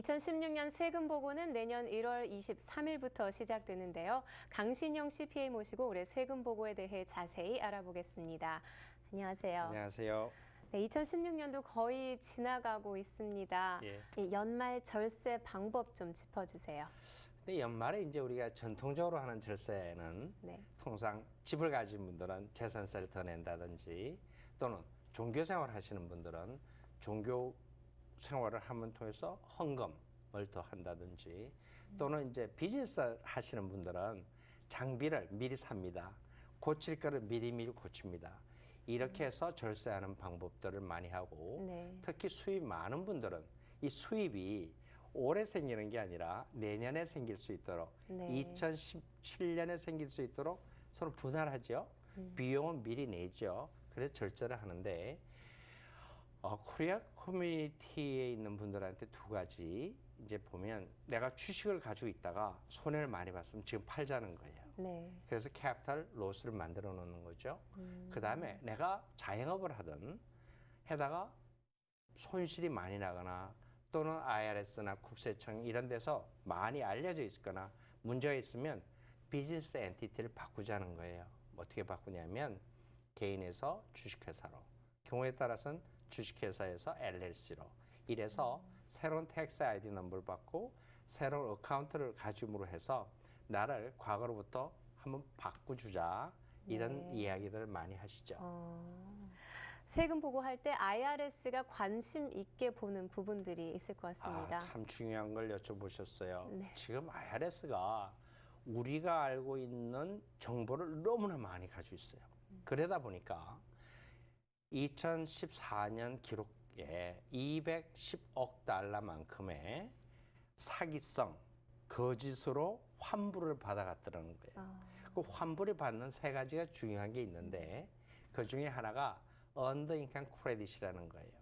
2016년 세금 보고는 내년 1월 23일부터 시작되는데요. 강신영 CPA 모시고 올해 세금 보고에 대해 자세히 알아보겠습니다. 안녕하세요. 안녕하세요. 네, 2016년도 거의 지나가고 있습니다. 예. 이 연말 절세 방법 좀 짚어주세요. 근데 연말에 이제 우리가 전통적으로 하는 절세는 네. 통상 집을 가진 분들은 재산세를 더 낸다든지 또는 종교 생활 하시는 분들은 종교 생활을 하면 통해서 헌금을 더 한다든지 또는 이제 비즈니스 하시는 분들은 장비를 미리 삽니다. 고칠 거를 미리미리 고칩니다. 이렇게 해서 절세하는 방법들을 많이 하고 네. 특히 수입 많은 분들은 이 수입이 올해 생기는 게 아니라 내년에 생길 수 있도록 네. 2017년에 생길 수 있도록 서로 분할하죠. 비용은 미리 내죠. 그래서 절세를 하는데 코리아 커뮤니티에 있는 분들한테 두 가지 이제 보면 내가 주식을 가지고 있다가 손해를 많이 봤으면 지금 팔자는 거예요. 네. 그래서 캐피탈 로스를 만들어 놓는 거죠. 그 다음에 내가 자영업을 하든 해다가 손실이 많이 나거나 또는 IRS나 국세청 이런 데서 많이 알려져 있거나 문제가 있으면 비즈니스 엔티티를 바꾸자는 거예요. 어떻게 바꾸냐면 개인에서 주식회사로, 경우에 따라서는 주식회사에서 LLC로 이래서 새로운 텍스 아이디 넘버를 받고 새로운 어카운트를 가짐으로 해서 나를 과거로부터 한번 바꿔주자 이런 네. 이야기들을 많이 하시죠. 세금 보고할 때 IRS가 관심 있게 보는 부분들이 있을 것 같습니다. 참 중요한 걸 여쭤보셨어요. 네. 지금 IRS가 우리가 알고 있는 정보를 너무나 많이 가지고 있어요. 그러다 보니까 2014년 기록에 210억 달러만큼의 사기성, 거짓으로 환불을 받아갔다는 거예요. 그 환불이 받는 세 가지가 중요한 게 있는데 그 중에 하나가 언더 인컴 크레딧이라는 거예요.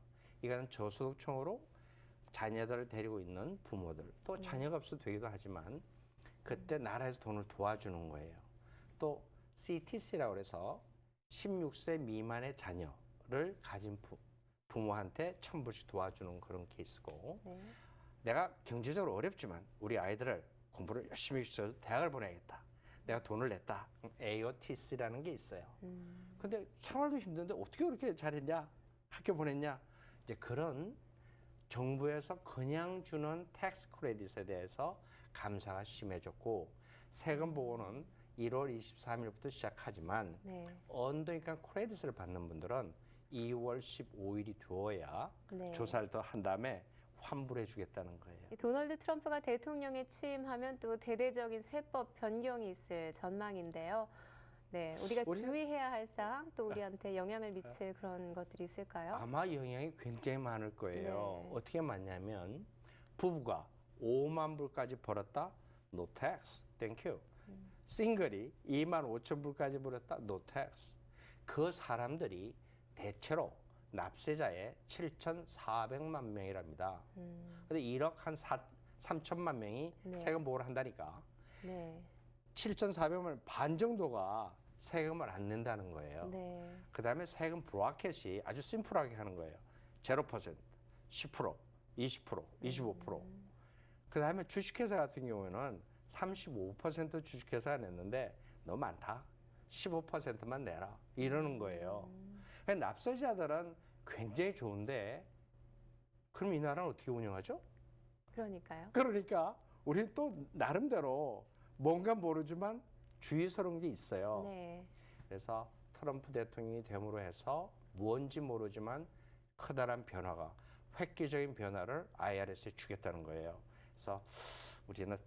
이거는 저소득층으로 자녀들을 데리고 있는 부모들, 또 자녀가 없어도 되기도 하지만 그때 나라에서 돈을 도와주는 거예요. 또 CTC라고 해서 16세 미만의 자녀를 가진 부모한테 1,000불씩 도와주는 그런 케이스고 네. 내가 경제적으로 어렵지만 우리 아이들을 공부를 열심히 시켜서 대학을 보내야겠다. 내가 돈을 냈다. AOTC라는 게 있어요. 근데 생활도 힘든데 어떻게 그렇게 잘했냐? 학교 보냈냐? 이제 그런 정부에서 그냥 주는 텍스 크레딧에 대해서 감사가 심해졌고 세금 보고는 1월 23일부터 시작하지만 네. 언더 인컴 크레딧을 받는 분들은 2월 15일이 되어야 네. 조사를 더 한 다음에 환불해 주겠다는 거예요. 도널드 트럼프가 대통령에 취임하면 또 대대적인 세법 변경이 있을 전망인데요. 네, 우리가 주의해야 할 사항, 또 우리한테 영향을 미칠 그런 것들이 있을까요? 아마 영향이 굉장히 많을 거예요. 네. 어떻게 맞냐면 부부가 5만 불까지 벌었다, no tax, thank you. 싱글이 2만 5천 불까지 벌었다, no tax. 그 사람들이 대체로 납세자의 7,400만 명이랍니다. 근데 1억 한 3천만 명이 네. 세금 보고를 한다니까 네. 7,400만 반 정도가 세금을 안 낸다는 거예요. 네. 그 다음에 세금 브라켓이 아주 심플하게 하는 거예요. 0%, 10%, 20%, 25%. 그 다음에 주식회사 같은 경우에는 35% 주식회사가 냈는데 너무 많다. 15%만 내라. 이러는 거예요. 납세자들은 굉장히 좋은데 그럼 이 나라는 어떻게 운영하죠? 그러니까요. 그러니까 우리는 또 나름대로 뭔가 모르지만 주의스러운 게 있어요. 네. 그래서 트럼프 대통령이 됨으로 해서 뭔지 모르지만 커다란 변화가 획기적인 변화를 IRS에 주겠다는 거예요. 그래서 우리는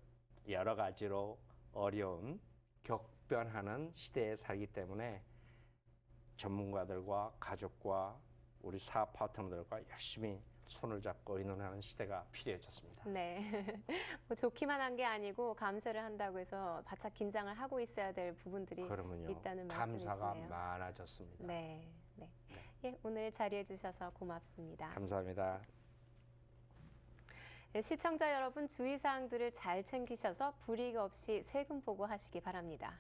여러 가지로 어려운 격변하는 시대에 살기 때문에 전문가들과 가족과 우리 사업 파트너들과 열심히 손을 잡고 의논하는 시대가 필요해졌습니다. 네. 뭐 좋기만 한 게 아니고 감세를 한다고 해서 바짝 긴장을 하고 있어야 될 부분들이 그러면요, 있다는 감사가 말씀이시네요. 많아졌습니다. 네. 네. 예, 오늘 자리해 주셔서 고맙습니다. 감사합니다. 네, 시청자 여러분 주의사항들을 잘 챙기셔서 불이익 없이 세금 보고하시기 바랍니다.